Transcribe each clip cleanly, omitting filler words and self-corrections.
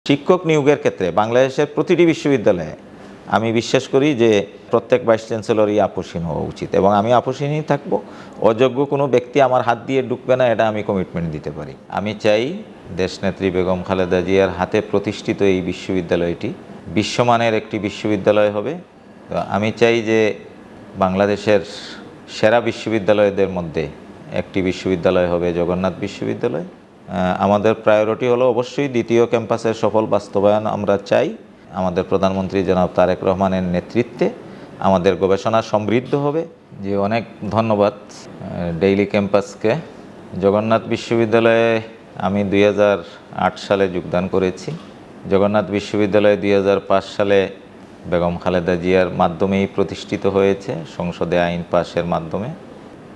শিক্ষক নিয়োগের ক্ষেত্রে বাংলাদেশের প্রতিটি বিশ্ববিদ্যালয়ে আমি বিশ্বাস করি যে প্রত্যেক ভাইস চ্যান্সেলরই আপোষহীন হওয়া উচিত, এবং আমি আপোষহীনই থাকব। অযোগ্য কোনো ব্যক্তি আমার হাত দিয়ে ঢুকবে না, এটা আমি কমিটমেন্ট দিতে পারি। আমি চাই দেশনেত্রী বেগম খালেদা জিয়ার হাতে প্রতিষ্ঠিত এই বিশ্ববিদ্যালয়টি বিশ্বমানের একটি বিশ্ববিদ্যালয় হবে। তো আমি চাই যে বাংলাদেশের সেরা বিশ্ববিদ্যালয়দের মধ্যে একটি বিশ্ববিদ্যালয় হবে জগন্নাথ বিশ্ববিদ্যালয়। আমাদের প্রায়োরিটি হলো অবশ্যই দ্বিতীয় ক্যাম্পাসের সফল বাস্তবায়ন আমরা চাই। আমাদের প্রধানমন্ত্রী জনাব তারেক রহমানের নেতৃত্বে আমাদের গবেষণা সমৃদ্ধ হবে। যে অনেক ধন্যবাদ ডেইলি ক্যাম্পাসকে। জগন্নাথ বিশ্ববিদ্যালয়ে আমি 2008 সালে যোগদান করেছি। জগন্নাথ বিশ্ববিদ্যালয় 2005 সালে বেগম খালেদা জিয়ার মাধ্যমেই প্রতিষ্ঠিত হয়েছে, সংসদে আইন পাশের মাধ্যমে।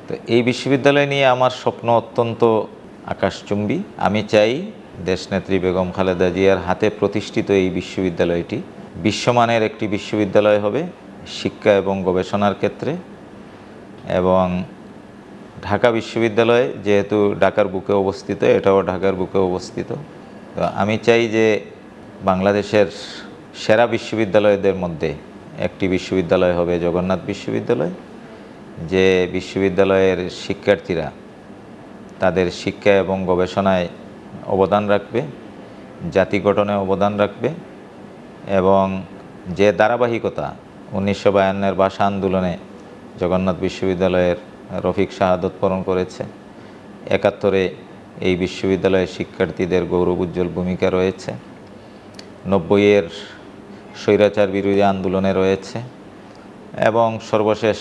তো এই বিশ্ববিদ্যালয় নিয়ে আমার স্বপ্ন অত্যন্ত আকাশচুম্বী। আমি চাই দেশনেত্রী বেগম খালেদা জিয়ার হাতে প্রতিষ্ঠিত এই বিশ্ববিদ্যালয়টি বিশ্বমানের একটি বিশ্ববিদ্যালয় হবে শিক্ষা এবং গবেষণার ক্ষেত্রে। এবং ঢাকা বিশ্ববিদ্যালয় যেহেতু ঢাকার বুকে অবস্থিত, এটাও ঢাকার বুকে অবস্থিত। তো আমি চাই যে বাংলাদেশের সেরা বিশ্ববিদ্যালয়দের মধ্যে একটি বিশ্ববিদ্যালয় হবে জগন্নাথ বিশ্ববিদ্যালয়, যে বিশ্ববিদ্যালয়ের শিক্ষার্থীরা তাদের শিক্ষা এবং গবেষণায় অবদান রাখবে, জাতি গঠনে অবদান রাখবে, এবং যে ধারাবাহিকতা 1952-এর ভাষা আন্দোলনে জগন্নাথ বিশ্ববিদ্যালয়ের রফিক শাহাদত বরণ করেছে, 71-এ এই বিশ্ববিদ্যালয়ের শিক্ষার্থীদের গৌরবোজ্জ্বল ভূমিকা রয়েছে, 90-এর স্বৈরাচার বিরোধী আন্দোলনে রয়েছে, এবং সর্বশেষ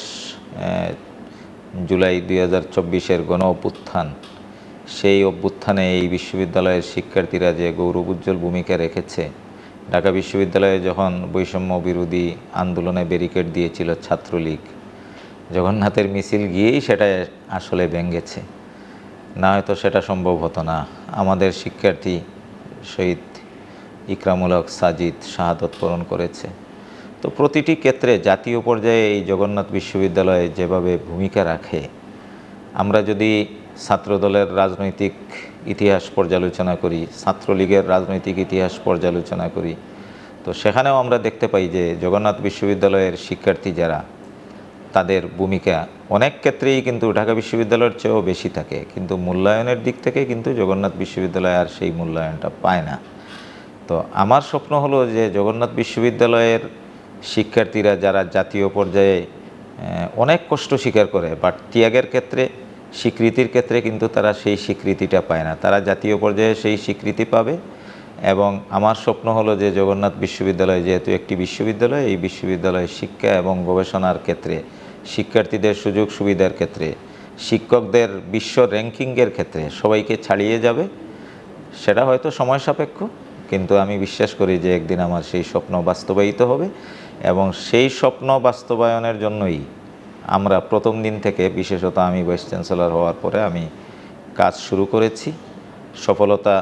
জুলাই 2024-এর গণ অভ্যুত্থান, সেই অভ্যুত্থানে এই বিশ্ববিদ্যালয়ের শিক্ষার্থীরা যে গৌরবোজ্জ্বল ভূমিকা রেখেছে। ঢাকা বিশ্ববিদ্যালয়ে যখন বৈষম্য বিরোধী আন্দোলনে ব্যারিকেড দিয়েছিল ছাত্রলীগ, জগন্নাথের মিছিল গিয়েই সেটা আসলে ভেঙেছে, না হয়তো সেটা সম্ভব হতো না। আমাদের শিক্ষার্থী শহীদ ইকরামুল হক সাজিদ শাহাদত বরণ করেছে। তো প্রতিটি ক্ষেত্রে জাতীয় পর্যায়ে এই জগন্নাথ বিশ্ববিদ্যালয়ে যেভাবে ভূমিকা রাখে, আমরা যদি ছাত্রদলের রাজনৈতিক ইতিহাস পর্যালোচনা করি, ছাত্রলীগের রাজনৈতিক ইতিহাস পর্যালোচনা করি, তো সেখানেও আমরা দেখতে পাই যে জগন্নাথ বিশ্ববিদ্যালয়ের শিক্ষার্থী যারা, তাদের ভূমিকা অনেক ক্ষেত্রেই কিন্তু ঢাকা বিশ্ববিদ্যালয়ের চেয়েও বেশি থাকে, কিন্তু মূল্যায়নের দিক থেকে কিন্তু জগন্নাথ বিশ্ববিদ্যালয় আর সেই মূল্যায়নটা পায় না। তো আমার স্বপ্ন হলো যে জগন্নাথ বিশ্ববিদ্যালয়ের শিক্ষার্থীরা যারা জাতীয় পর্যায়ে অনেক কষ্ট স্বীকার করে, বাট ত্যাগের ক্ষেত্রে, স্বীকৃতির ক্ষেত্রে কিন্তু তারা সেই স্বীকৃতিটা পায় না, তারা জাতীয় পর্যায়ে সেই স্বীকৃতি পাবে। এবং আমার স্বপ্ন হলো যে জগন্নাথ বিশ্ববিদ্যালয় যেহেতু একটি বিশ্ববিদ্যালয়, এই বিশ্ববিদ্যালয়ের শিক্ষা এবং গবেষণার ক্ষেত্রে, শিক্ষার্থীদের সুযোগ সুবিধার ক্ষেত্রে, শিক্ষকদের বিশ্ব র্যাঙ্কিংয়ের ক্ষেত্রে সবাইকে ছাড়িয়ে যাবে। সেটা হয়তো সময় সাপেক্ষ, কিন্তু আমি বিশ্বাস করি যে একদিন আমার সেই স্বপ্ন বাস্তবায়িত হবে। এবং সেই স্বপ্ন বাস্তবায়নের জন্যই আমরা প্রথম দিন থেকে, বিশেষত আমি ভাইস চ্যান্সেলর হওয়ার পরে আমি কাজ শুরু করেছি। সফলতা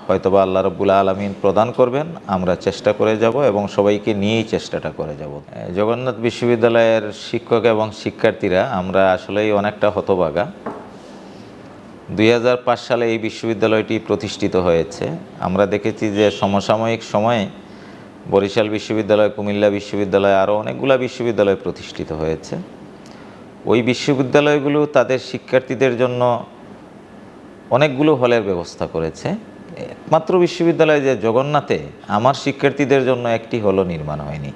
হয়তোবা আল্লাহ রাব্বুল আলামিন প্রদান করবেন, আমরা চেষ্টা করে যাব এবং সবাইকে নিয়েই চেষ্টাটা করে যাব। জগন্নাথ বিশ্ববিদ্যালয়ের শিক্ষক এবং শিক্ষার্থীরা আমরা আসলেই অনেকটা হতভাগা। 2005 সালে এই বিশ্ববিদ্যালয়টি প্রতিষ্ঠিত হয়েছে। আমরা দেখেছি যে সমসাময়িক সময়ে বরিশাল বিশ্ববিদ্যালয়, কুমিল্লা বিশ্ববিদ্যালয়, আরও অনেকগুলো বিশ্ববিদ্যালয় প্রতিষ্ঠিত হয়েছে। ওই বিশ্ববিদ্যালয়গুলো তাদের শিক্ষার্থীদের জন্য অনেকগুলো হলের ব্যবস্থা করেছে। একমাত্র বিশ্ববিদ্যালয় যে জগন্নাথে আমার শিক্ষার্থীদের জন্য একটি হলও নির্মাণ হয়নি।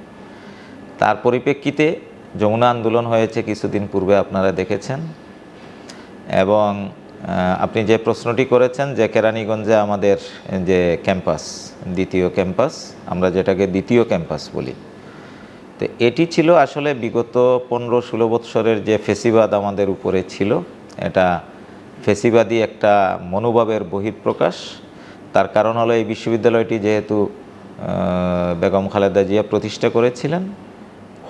তার পরিপ্রেক্ষিতে যমুনা আন্দোলন হয়েছে কিছুদিন পূর্বে, আপনারা দেখেছেন। এবং আপনি যে প্রশ্নটি করেছেন যে কেরানীগঞ্জে আমাদের যে ক্যাম্পাস, দ্বিতীয় ক্যাম্পাস, আমরা যেটাকে দ্বিতীয় ক্যাম্পাস বলি, তো এটি ছিল আসলে বিগত 15-16 বৎসরের যে ফেসিবাদ আমাদের উপরে ছিল, এটা ফেসিবাদী একটা মনোভাবের বহিঃপ্রকাশ। তার কারণ হলো এই বিশ্ববিদ্যালয়টি যেহেতু বেগম খালেদা জিয়া প্রতিষ্ঠা করেছিলেন,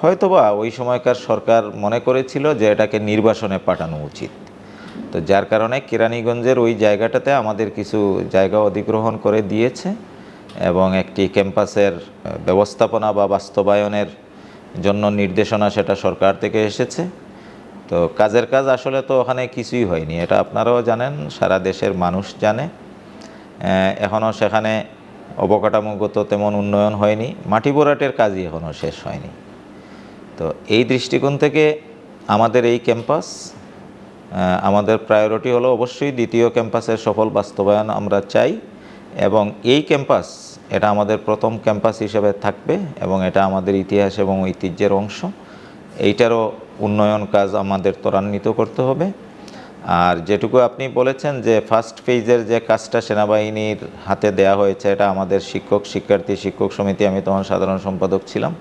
হয়তোবা ওই সময়কার সরকার মনে করেছিল যে এটাকে নির্বাসনে পাঠানো উচিত। তো যার কারণে কেরানীগঞ্জের ওই জায়গাটাতে আমাদের কিছু জায়গা অধিগ্রহণ করে দিয়েছে এবং একটি ক্যাম্পাসের ব্যবস্থাপনা বা বাস্তবায়নের জন্য নির্দেশনা সেটা সরকার থেকে এসেছে। তো কাজের কাজ আসলে তো ওখানে কিছুই হয়নি, এটা আপনারাও জানেন, সারা দেশের মানুষ জানে। এখনও সেখানে অবকাঠামোগত তেমন উন্নয়ন হয়নি, মাটি ভরাটের কাজই এখনও শেষ হয়নি। তো এই দৃষ্টিকোণ থেকে আমাদের এই ক্যাম্পাস, আমাদের প্রায়োরিটি হলো অবশ্যই দ্বিতীয় ক্যাম্পাসের সফল বাস্তবায়ন আমরা চাই, এবং এই ক্যাম্পাস এটা আমাদের প্রথম ক্যাম্পাস হিসেবে থাকবে এবং এটা আমাদের ইতিহাস এবং ঐতিহ্যের অংশ। এইটারও উন্নয়ন কাজ আমাদের ত্বরান্বিত করতে হবে। আর যেটুকু আপনি বলেছেন যে ফার্স্ট ফেজের যে কাজটা সেনাবাহিনীর হাতে দেয়া হয়েছে, এটা আমাদের শিক্ষক সমিতি, আমি তখন সাধারণ সম্পাদক ছিলাম,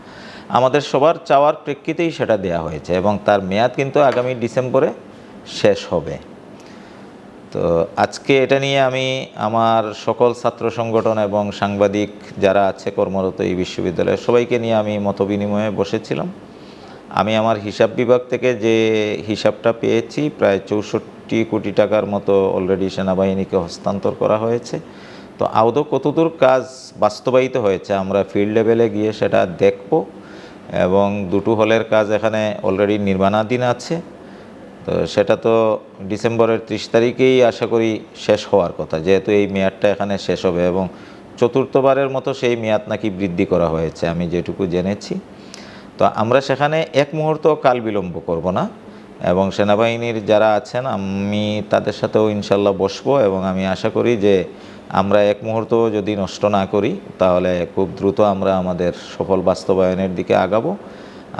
আমাদের সবার চাওয়ার প্রেক্ষিতেই সেটা দেয়া হয়েছে এবং তার মেয়াদ কিন্তু আগামী ডিসেম্বরে শেষ হবে। তো আজকে এটা নিয়ে আমি আমার সকল ছাত্র সংগঠন এবং সাংবাদিক যারা আছে কর্মরত এই বিশ্ববিদ্যালয়ে সবাইকে নিয়ে আমি মতবিনিময়ে বসেছিলাম। আমি আমার হিসাব বিভাগ থেকে যে হিসাবটা পেয়েছি, প্রায় 64 কোটি টাকার মতো অলরেডি সেনাবাহিনীকে হস্তান্তর করা হয়েছে। তো আদৌ কতদূর কাজ বাস্তবায়িত হয়েছে আমরা ফিল্ড লেভেলে গিয়ে সেটা দেখব, এবং দুটো হলের কাজ এখানে অলরেডি নির্মাণাধীন আছে। তো সেটা তো ডিসেম্বরের 30 তারিখেই আশা করি শেষ হওয়ার কথা, যেহেতু এই মেয়াদটা এখানে শেষ হবে এবং চতুর্থবারের মতো সেই মেয়াদ নাকি বৃদ্ধি করা হয়েছে আমি যেটুকু জেনেছি। তো আমরা সেখানে এক মুহূর্ত কাল বিলম্ব করব না, এবং সেনাবাহিনীর যারা আছেন আমি তাদের সাথেও ইনশাল্লাহ বসবো, এবং আমি আশা করি যে আমরা এক মুহূর্ত যদি নষ্ট না করি তাহলে খুব দ্রুত আমরা আমাদের সফল বাস্তবায়নের দিকে আগাবো।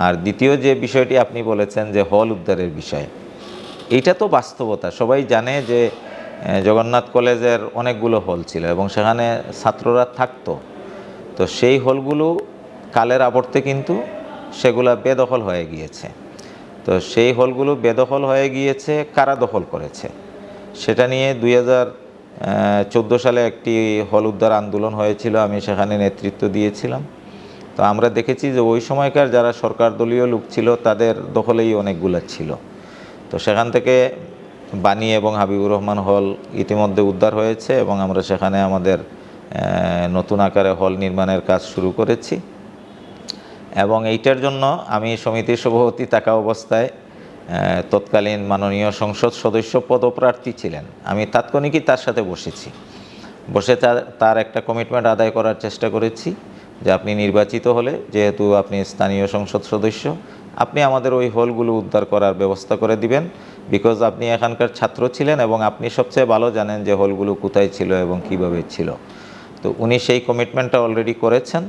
আর দ্বিতীয় যে বিষয়টি আপনি বলেছেন যে হল উদ্ধারের বিষয়, এইটা তো বাস্তবতা, সবাই জানে যে জগন্নাথ কলেজের অনেকগুলো হল ছিল এবং সেখানে ছাত্ররা থাকতো। তো সেই হলগুলো কালের আবর্তে কিন্তু সেগুলা বেদখল হয়ে গিয়েছে। তো সেই হলগুলো বেদখল হয়ে গিয়েছে, কারা দখল করেছে সেটা নিয়ে 2014 সালে একটি হল উদ্ধার আন্দোলন হয়েছিল, আমি সেখানে নেতৃত্ব দিয়েছিলাম। তো আমরা দেখেছি যে ওই সময়কার যারা সরকার দলীয় লোক ছিল তাদের দখলেই অনেকগুলো ছিল। তো সেখান থেকে বাণী এবং হাবিবুর রহমান হল ইতিমধ্যে উদ্ধার হয়েছে এবং আমরা সেখানে আমাদের নতুন আকারে হল নির্মাণের কাজ শুরু করেছি। এবং এইটার জন্য আমি সমিতির সভাপতি থাকা অবস্থায় তৎকালীন মাননীয় সংসদ সদস্য পদপ্রার্থী ছিলেন, আমি তাৎক্ষণিকই তার সাথে বসে তার একটা কমিটমেন্ট আদায় করার চেষ্টা করেছি যে আপনি নির্বাচিত হলে, যেহেতু আপনি স্থানীয় সংসদ সদস্য, আপনি আমাদের ওই হলগুলো উদ্ধার করার ব্যবস্থা করে দিবেন, বিকজ আপনি এখানকার ছাত্র ছিলেন এবং আপনি সবচেয়ে ভালো জানেন যে হলগুলো কোথায় ছিল এবং কিভাবে ছিল। তো উনি সেই কমিটমেন্টটা অলরেডি করেছেন।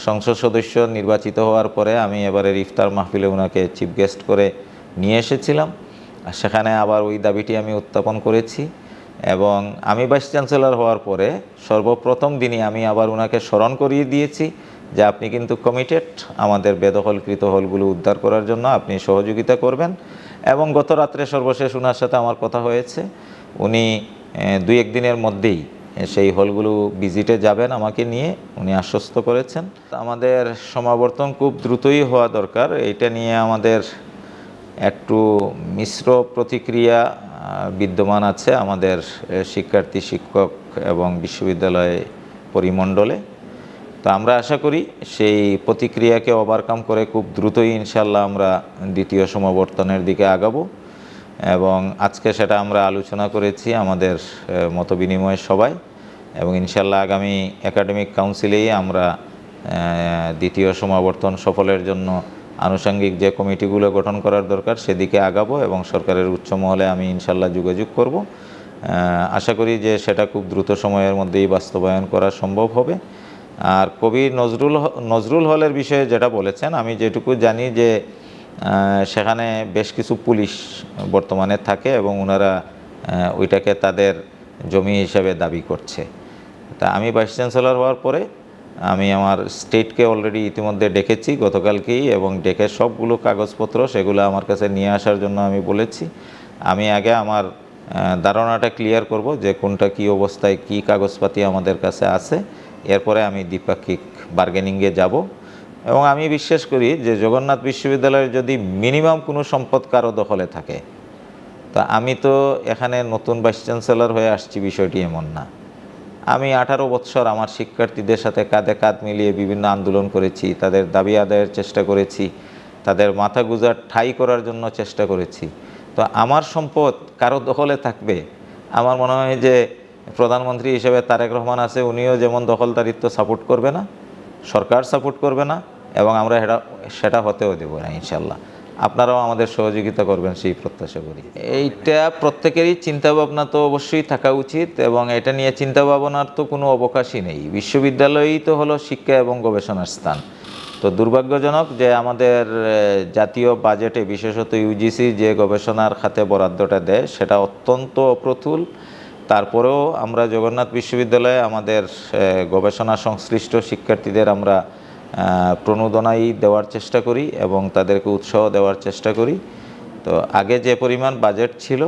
সংসদ সদস্য নির্বাচিত হওয়ার পরে আমি এবারের ইফতার মাহফিলে ওনাকে চিফ গেস্ট করে নিয়ে এসেছিলাম, আর সেখানে আবার ওই দাবিটি আমি উত্থাপন করেছি। এবং আমি ভাইস চ্যান্সেলর হওয়ার পরে সর্বপ্রথম দিনই আমি আবার ওনাকে স্মরণ করিয়ে দিয়েছি যে আপনি কিন্তু কমিটেড আমাদের বেদখলকৃত হলগুলো উদ্ধার করার জন্য, আপনি সহযোগিতা করবেন। এবং গত রাত্রে সর্বশেষ ওনার সাথে আমার কথা হয়েছে, উনি 2-1 দিনের মধ্যেই সেই হলগুলো ভিজিটে যাবেন আমাকে নিয়ে, উনি আশ্বস্ত করেছেন। আমাদের সমাবর্তন খুব দ্রুতই হওয়া দরকার, এইটা নিয়ে আমাদের একটু মিশ্র প্রতিক্রিয়া বিদ্যমান আছে আমাদের শিক্ষার্থী, শিক্ষক এবং বিশ্ববিদ্যালয় পরিমণ্ডলে। তো আমরা আশা করি সেই প্রতিক্রিয়াকে ওভারকাম করে খুব দ্রুতই ইনশাল্লাহ আমরা দ্বিতীয় সমাবর্তনের দিকে আগাবো, এবং আজকে সেটা আমরা আলোচনা করেছি আমাদের মতবিনিময় সভায়, এবং ইনশাল্লাহ আগামী একাডেমিক কাউন্সিলেই আমরা দ্বিতীয় সমাবর্তন সফলের জন্য আনুষঙ্গিক যে কমিটিগুলো গঠন করার দরকার সেদিকে আগাবো, এবং সরকারের উচ্চ মহলে আমি ইনশাল্লাহ যোগাযোগ করব। আশা করি যে সেটা খুব দ্রুত সময়ের মধ্যেই বাস্তবায়ন করা সম্ভব হবে। আর কবি নজরুল হলের বিষয়ে যেটা বলেছেন, আমি যেটুকু জানি যে সেখানে বেশ কিছু পুলিশ বর্তমানে থাকে এবং ওনারা ওইটাকে তাদের জমি হিসাবে দাবি করছে। তা আমি ভাইস চ্যান্সেলর হওয়ার পরে আমি আমার স্টেটকে অলরেডি ইতিমধ্যে ডেকেছি গতকালকেই, এবং ডেকে সবগুলো কাগজপত্র সেগুলো আমার কাছে নিয়ে আসার জন্য আমি বলেছি। আমি আগে আমার ধারণাটা ক্লিয়ার করব যে কোনটা কী অবস্থায়, কী কাগজপাতি আমাদের কাছে আছে, এরপরে আমি দ্বিপাক্ষিক বার্গেনিংয়ে যাব। এবং আমি বিশ্বাস করি যে জগন্নাথ বিশ্ববিদ্যালয়ের যদি মিনিমাম কোনো সম্পদ কারো দখলে থাকে, তা আমি তো এখানে নতুন ভাইস চ্যান্সেলর হয়ে আসছি বিষয়টি এমন না। আমি 18 বৎসর আমার শিক্ষার্থীদের সাথে কাঁধে কাঁধ মিলিয়ে বিভিন্ন আন্দোলন করেছি, তাদের দাবি আদায়ের চেষ্টা করেছি, তাদের মাথা গুঁজার ঠাঁই করার জন্য চেষ্টা করেছি। তো আমার সম্পদ কারো দখলে থাকবে, আমার মনে হয় যে প্রধানমন্ত্রী হিসেবে তারেক রহমান আছে, উনিও যেমন দখলদারিত্ব সাপোর্ট করবে না, সরকার সাপোর্ট করবে না, এবং আমরা সেটা হতেও দেব না ইনশাল্লাহ। আপনারাও আমাদের সহযোগিতা করবেন সেই প্রত্যাশা করি। এইটা প্রত্যেকেরই চিন্তাভাবনা তো অবশ্যই থাকা উচিত, এবং এটা নিয়ে চিন্তাভাবনার তো কোনো অবকাশই নেই। বিশ্ববিদ্যালয়ই তো হলো শিক্ষা এবং গবেষণার স্থান। তো দুর্ভাগ্যজনক যে আমাদের জাতীয় বাজেটে বিশেষত ইউজিসি যে গবেষণার খাতে বরাদ্দটা দেয় সেটা অত্যন্ত অপ্রতুল। তারপরেও আমরা জগন্নাথ বিশ্ববিদ্যালয়ে আমাদের গবেষণা সংশ্লিষ্ট শিক্ষার্থীদের আমরা প্রণোদনাই দেওয়ার চেষ্টা করি এবং তাদেরকে উৎসাহ দেওয়ার চেষ্টা করি। তো আগে যে পরিমাণ বাজেট ছিল,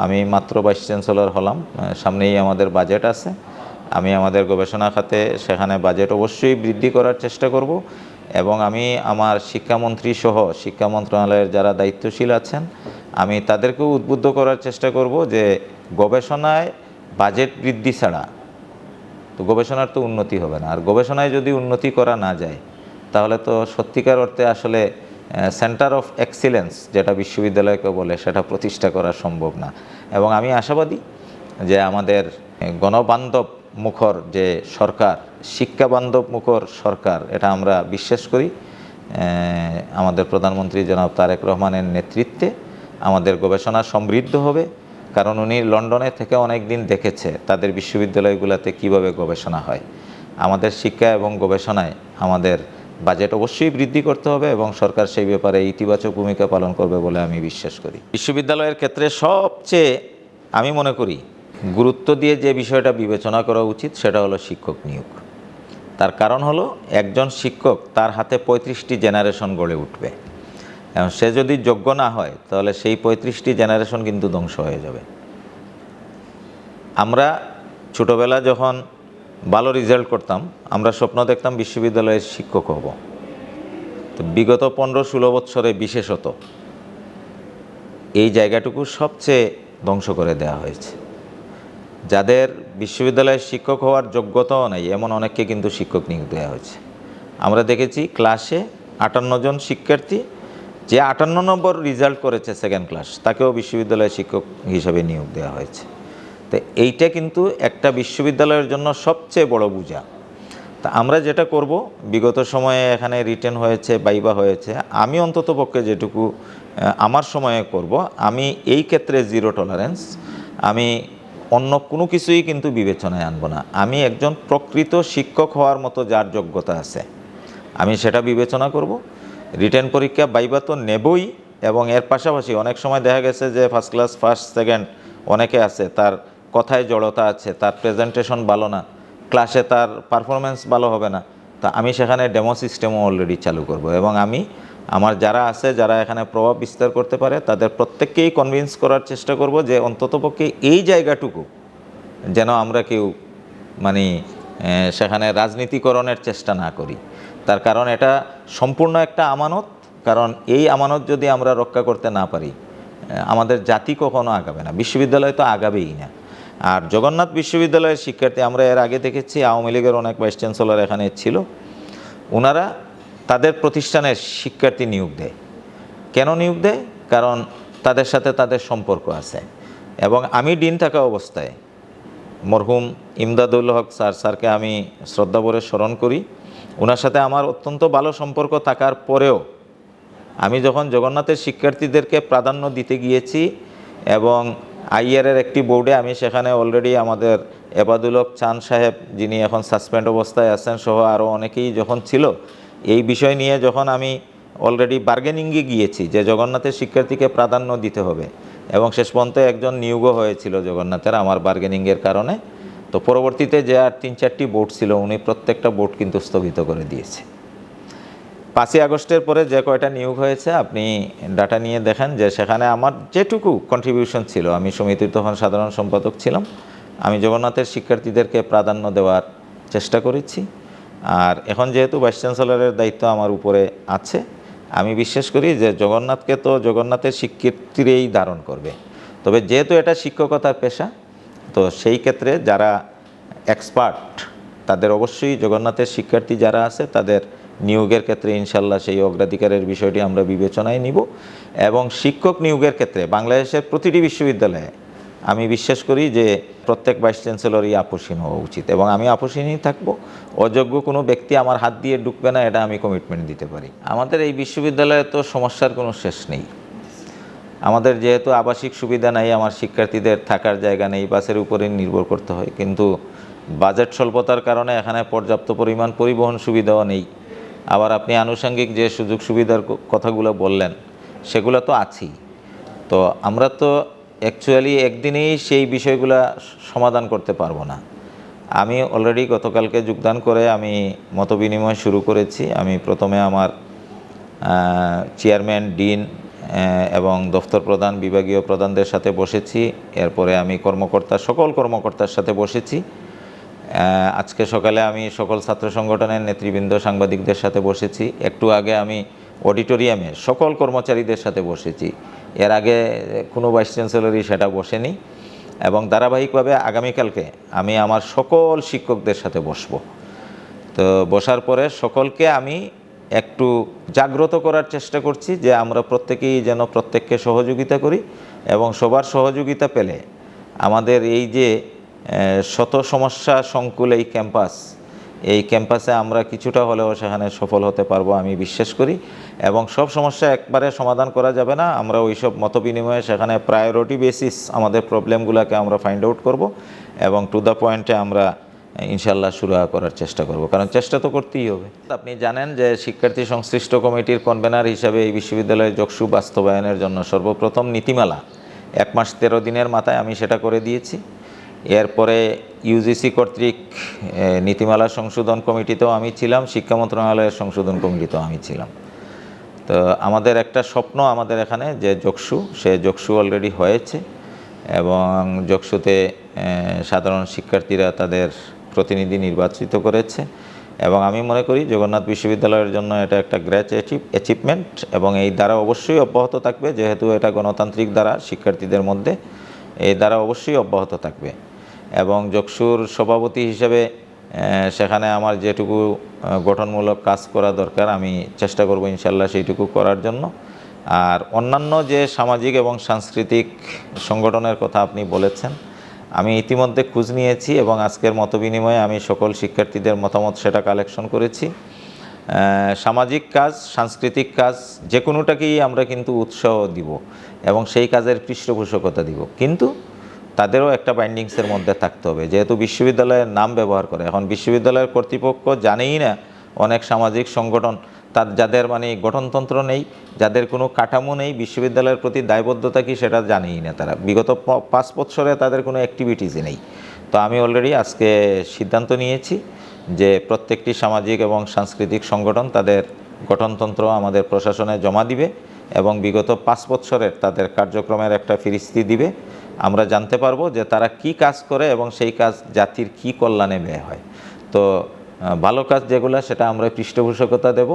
আমি মাত্র ভাইস চ্যান্সেলর হলাম, সামনেই আমাদের বাজেট আছে। আমি আমাদের গবেষণা খাতে সেখানে বাজেট অবশ্যই বৃদ্ধি করার চেষ্টা করব, এবং আমি আমার শিক্ষামন্ত্রী সহ শিক্ষা মন্ত্রণালয়ের যারা দায়িত্বশীল আছেন আমি তাদেরকেও উদ্বুদ্ধ করার চেষ্টা করব যে গবেষণায় বাজেট বৃদ্ধি ছাড়া তো গবেষণার তো উন্নতি হবে না। আর গবেষণায় যদি উন্নতি করা না যায় তাহলে তো সত্যিকার অর্থে আসলে সেন্টার অফ এক্সিলেন্স যেটা বিশ্ববিদ্যালয়কে বলে সেটা প্রতিষ্ঠা করা সম্ভব না। এবং আমি আশাবাদী যে আমাদের গণবান্ধব মুখর যে সরকার, শিক্ষাবান্ধব মুখর সরকার, এটা আমরা বিশ্বাস করি। আমাদের প্রধানমন্ত্রী জনাব তারেক রহমানের নেতৃত্বে আমাদের গবেষণা সমৃদ্ধ হবে, কারণ উনি লন্ডনে থেকে অনেক দিন দেখেছে তাদের বিশ্ববিদ্যালয়গুলোতে কিভাবে গবেষণা হয়। আমাদের শিক্ষা এবং গবেষণায় আমাদের বাজেট অবশ্যই বৃদ্ধি করতে হবে, এবং সরকার সেই ব্যাপারে ইতিবাচক ভূমিকা পালন করবে বলে আমি বিশ্বাস করি। বিশ্ববিদ্যালয়ের ক্ষেত্রে সবচেয়ে আমি মনে করি গুরুত্ব দিয়ে যে বিষয়টা বিবেচনা করা উচিত সেটা হলো শিক্ষক নিয়োগ। তার কারণ হলো একজন শিক্ষক তার হাতে 35টি জেনারেশন গড়ে উঠবে, এবং সে যদি যোগ্য না হয় তাহলে সেই 35টি জেনারেশন কিন্তু ধ্বংস হয়ে যাবে। আমরা ছোটোবেলা যখন ভালো রেজাল্ট করতাম আমরা স্বপ্ন দেখতাম বিশ্ববিদ্যালয়ের শিক্ষক হব। তো বিগত 15-16 বছরে বিশেষত এই জায়গাটুকু সবচেয়ে ধ্বংস করে দেওয়া হয়েছে। যাদের বিশ্ববিদ্যালয়ের শিক্ষক হওয়ার যোগ্যতাও নেই এমন অনেককে কিন্তু শিক্ষক নিয়োগ দেওয়া হয়েছে। আমরা দেখেছি ক্লাসে 58 জন শিক্ষার্থী, যে 58 নম্বর রেজাল্ট করেছে সেকেন্ড ক্লাস, তাকেও বিশ্ববিদ্যালয়ের শিক্ষক হিসাবে নিয়োগ দেওয়া হয়েছে। তো এইটা কিন্তু একটা বিশ্ববিদ্যালয়ের জন্য সবচেয়ে বড় বোঝা। তা আমরা যেটা করব, বিগত সময়ে এখানে রিটেন হয়েছে, বাইবা হয়েছে, আমি অন্তত পক্ষে যেটুকু আমার সময়ে করব, আমি এই ক্ষেত্রে জিরো টলারেন্স, আমি অন্য কোনো কিছুই কিন্তু বিবেচনায় আনব না। আমি একজন প্রকৃত শিক্ষক হওয়ার মতো যার যোগ্যতা আছে আমি সেটা বিবেচনা করব। রিটেন পরীক্ষা বাইবা তো নেবই, এবং এর পাশাপাশি অনেক সময় দেখা গেছে যে ফার্স্ট ক্লাস ফার্স্ট সেকেন্ড অনেকে আছে, তার কথায় জড়তা আছে, তার প্রেজেন্টেশন ভালো না, ক্লাসে তার পারফরমেন্স ভালো হবে না। তা আমি সেখানে ডেমো সিস্টেমও অলরেডি চালু করব, এবং আমি আমার যারা আছে যারা এখানে প্রভাব বিস্তার করতে পারে তাদের প্রত্যেককেই কনভিন্স করার চেষ্টা করব যে অন্ততপক্ষে এই জায়গাটুকু যেন আমরা কেউ মানে সেখানে রাজনীতিকরণের চেষ্টা না করি। তার কারণ এটা সম্পূর্ণ একটা আমানত, কারণ এই আমানত যদি আমরা রক্ষা করতে না পারি আমাদের জাতি কখনো আগাবে না, বিশ্ববিদ্যালয় তো আগাবেই না। আর জগন্নাথ বিশ্ববিদ্যালয়ের শিক্ষার্থী আমরা এর আগে দেখেছি, আওয়ামী লীগের অনেক ভাইস চ্যান্সেলর এখানে ছিল, ওনারা তাদের প্রতিষ্ঠানের শিক্ষার্থী নিয়োগ দেয়। কেন নিয়োগ দেয়? কারণ তাদের সাথে তাদের সম্পর্ক আছে। এবং আমি ডিন থাকা অবস্থায় মরহুম ইমদাদুল হক স্যারকে আমি শ্রদ্ধাভরে স্মরণ করি। ওনার সাথে আমার অত্যন্ত ভালো সম্পর্ক থাকার পরেও আমি যখন জগন্নাথের শিক্ষার্থীদেরকে প্রাধান্য দিতে গিয়েছি এবং আইআরের একটি বোর্ডে আমি সেখানে অলরেডি আমাদের এবাদুল হক চান সাহেব, যিনি এখন সাসপেন্ড অবস্থায় আছেন, সহ আরও অনেকেই যখন ছিল, এই বিষয় নিয়ে যখন আমি অলরেডি বার্গেনিংয়ে গিয়েছি যে জগন্নাথের শিক্ষার্থীকে প্রাধান্য দিতে হবে, এবং শেষ পর্যন্ত একজন নিয়োগও হয়েছিল জগন্নাথের আমার বার্গেনিংয়ের কারণে। তো পরবর্তীতে যে আর 3-4টি বোর্ড ছিল উনি প্রত্যেকটা বোর্ড কিন্তু স্থগিত করে দিয়েছে। 5ই আগস্টের পরে যে কয়টা নিয়োগ হয়েছে আপনি ডাটা নিয়ে দেখেন যে সেখানে আমার যেটুকু কন্ট্রিবিউশন ছিল, আমি সমিতির তখন সাধারণ সম্পাদক ছিলাম, আমি জগন্নাথের শিক্ষার্থীদেরকে প্রাধান্য দেওয়ার চেষ্টা করেছি। আর এখন যেহেতু ভাইস চ্যান্সেলরের দায়িত্ব আমার উপরে আছে, আমি বিশ্বাস করি যে জগন্নাথকে তো জগন্নাথের শিক্ষার্থীরাই ধারণ করবে। তবে যেহেতু এটা শিক্ষকতার পেশা, তো সেই ক্ষেত্রে যারা এক্সপার্ট তাদের অবশ্যই জগন্নাথের শিক্ষার্থী যারা আছে তাদের নিয়োগের ক্ষেত্রে ইনশাল্লাহ সেই অগ্রাধিকারের বিষয়টি আমরা বিবেচনায় নিব। এবং শিক্ষক নিয়োগের ক্ষেত্রে বাংলাদেশের প্রতিটি বিশ্ববিদ্যালয়ে আমি বিশ্বাস করি যে প্রত্যেক ভাইস চ্যান্সেলরই আপোষহীন হওয়া উচিত এবং আমি আপোষহীনই থাকব। অযোগ্য কোনো ব্যক্তি আমার হাত দিয়ে ঢুকবে না, এটা আমি কমিটমেন্ট দিতে পারি। আমাদের এই বিশ্ববিদ্যালয়ে তো সমস্যার কোনো শেষ নেই। আমাদের যেহেতু আবাসিক সুবিধা নাই, আমার শিক্ষার্থীদের থাকার জায়গা নেই, বাসের উপরে নির্ভর করতে হয়, কিন্তু বাজেট স্বল্পতার কারণে এখানে পর্যাপ্ত পরিমাণ পরিবহন সুবিধাও নেই। আবার আপনি আনুষঙ্গিক যে সুযোগ সুবিধার কথাগুলো বললেন সেগুলো তো আছেই। তো আমরা তো অ্যাকচুয়ালি একদিনেই সেই বিষয়গুলো সমাধান করতে পারবো না। আমি অলরেডি গতকালকে যোগদান করে আমি মতবিনিময় শুরু করেছি। আমি প্রথমে আমার চেয়ারম্যান, ডিন এবং দপ্তর প্রধান, বিভাগীয় প্রধানদের সাথে বসেছি। এরপরে আমি সকল কর্মকর্তার সাথে বসেছি। আজকে সকালে আমি সকল ছাত্র সংগঠনের নেতৃবৃন্দ, সাংবাদিকদের সাথে বসেছি। একটু আগে আমি অডিটোরিয়ামে সকল কর্মচারীদের সাথে বসেছি। এর আগে কোনো ভাইস চ্যান্সেলরই সেটা বসেনি এবং ধারাবাহিকভাবে আগামীকালকে আমি আমার সকল শিক্ষকদের সাথে বসবো। তো বসার পরে সকলকে আমি একটু জাগ্রত করার চেষ্টা করছি যে আমরা প্রত্যেকেই যেন প্রত্যেককে সহযোগিতা করি এবং সবার সহযোগিতা পেলে আমাদের এই যে শত সমস্যা সংকুল এই ক্যাম্পাসে আমরা কিছুটা হলেও সেখানে সফল হতে পারবো আমি বিশ্বাস করি। এবং সব সমস্যা একবারে সমাধান করা যাবে না, আমরা ওইসব মতবিনিময়ে সেখানে প্রায়োরিটি বেসিস আমাদের প্রবলেমগুলোকে আমরা ফাইন্ড আউট করব এবং টু দ্য পয়েন্টে আমরা ইনশাল্লাহ সুরাহা করার চেষ্টা করব, কারণ চেষ্টা তো করতেই হবে। আপনি জানেন যে শিক্ষার্থী সংশ্লিষ্ট কমিটির কনভেনার হিসাবে এই বিশ্ববিদ্যালয়ের যোগসু বাস্তবায়নের জন্য সর্বপ্রথম নীতিমালা 1 মাস 13 দিনের মাথায় আমি সেটা করে দিয়েছি। এরপরে ইউজিসি কর্তৃক নীতিমালা সংশোধন কমিটিতেও আমি ছিলাম, শিক্ষা মন্ত্রণালয়ের সংশোধন কমিটিতেও আমি ছিলাম। তো আমাদের একটা স্বপ্ন আমাদের এখানে যে যোগসু অলরেডি হয়েছে এবং যোগসুতে সাধারণ শিক্ষার্থীরা তাদের প্রতিনিধি নির্বাচিত করেছে এবং আমি মনে করি জগন্নাথ বিশ্ববিদ্যালয়ের জন্য এটা একটা গ্রেট অ্যাচিভমেন্ট এবং এই দ্বারা অবশ্যই অব্যাহত থাকবে। যেহেতু এটা গণতান্ত্রিক দ্বারা শিক্ষার্থীদের মধ্যে, এই দ্বারা অবশ্যই অব্যাহত থাকবে। এবং যোগসুর সভাপতি হিসেবে সেখানে আমার যেটুকু গঠনমূলক কাজ করা দরকার আমি চেষ্টা করব ইনশাল্লাহ সেইটুকু করার জন্য। আর অন্যান্য যে সামাজিক এবং সাংস্কৃতিক সংগঠনের কথা আপনি বলেছেন, আমি ইতিমধ্যে খোঁজ নিয়েছি এবং আজকের মতবিনিময়ে আমি সকল শিক্ষার্থীদের মতামত সেটা কালেকশন করেছি। সামাজিক কাজ, সাংস্কৃতিক কাজ যে কোনোটাকেই আমরা কিন্তু উৎসাহ দিব এবং সেই কাজের পৃষ্ঠপোষকতা দিব, কিন্তু তাদেরও একটা বাইন্ডিংসের মধ্যে থাকতে হবে। যেহেতু বিশ্ববিদ্যালয়ের নাম ব্যবহার করে, এখন বিশ্ববিদ্যালয়ের কর্তৃপক্ষ জানেই না অনেক সামাজিক সংগঠন যাদের গঠনতন্ত্র নেই, যাদের কোনো কাঠামো নেই, বিশ্ববিদ্যালয়ের প্রতি দায়বদ্ধতা কি সেটা জানেই না তারা। বিগত 5 বছরে তাদের কোনো অ্যাক্টিভিটিসই নেই। তো আমি অলরেডি আজকে সিদ্ধান্ত নিয়েছি যে প্রত্যেকটি সামাজিক এবং সাংস্কৃতিক সংগঠন তাদের গঠনতন্ত্র আমাদের প্রশাসনে জমা দিবে এবং বিগত 5 বছরের তাদের কার্যক্রমের একটা ফিরিস্তি দিবে। আমরা জানতে পারবো যে তারা কি কাজ করে এবং সেই কাজ জাতির কি কল্যাণে ব্যয় হয়। তো ভালো কাজ যেগুলো সেটা আমরা পৃষ্ঠপোষকতা দেব,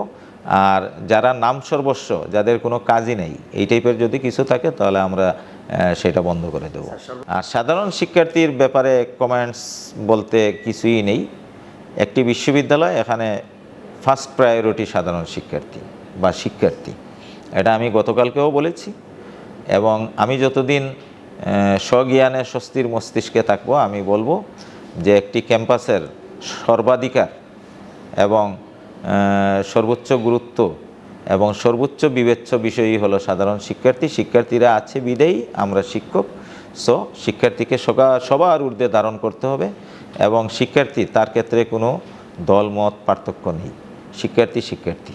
আর যারা নাম সর্বস্ব, যাদের কোনো কাজই নেই, এই টাইপের যদি কিছু থাকে তাহলে আমরা সেটা বন্ধ করে দেব। আর সাধারণ শিক্ষার্থীর ব্যাপারে কমেন্টস বলতে কিছুই নেই। একটি বিশ্ববিদ্যালয়, এখানে ফার্স্ট প্রায়োরিটি সাধারণ শিক্ষার্থী বা শিক্ষার্থী, এটা আমি গতকালকেও বলেছি এবং আমি যতদিন স্বজ্ঞানে স্বস্তির মস্তিষ্কে থাকবো আমি বলবো যে একটি ক্যাম্পাসের সর্বাধিকার এবং সর্বোচ্চ গুরুত্ব এবং সর্বোচ্চ বিবেচ্য বিষয়ই হলো সাধারণ শিক্ষার্থী। শিক্ষার্থীরা আছে বিদেয়ী আমরা শিক্ষক, শিক্ষার্থীকে সবার ঊর্ধ্বে ধারণ করতে হবে এবং শিক্ষার্থী তার ক্ষেত্রে কোনো দল মত পার্থক্য নেই। শিক্ষার্থী শিক্ষার্থী।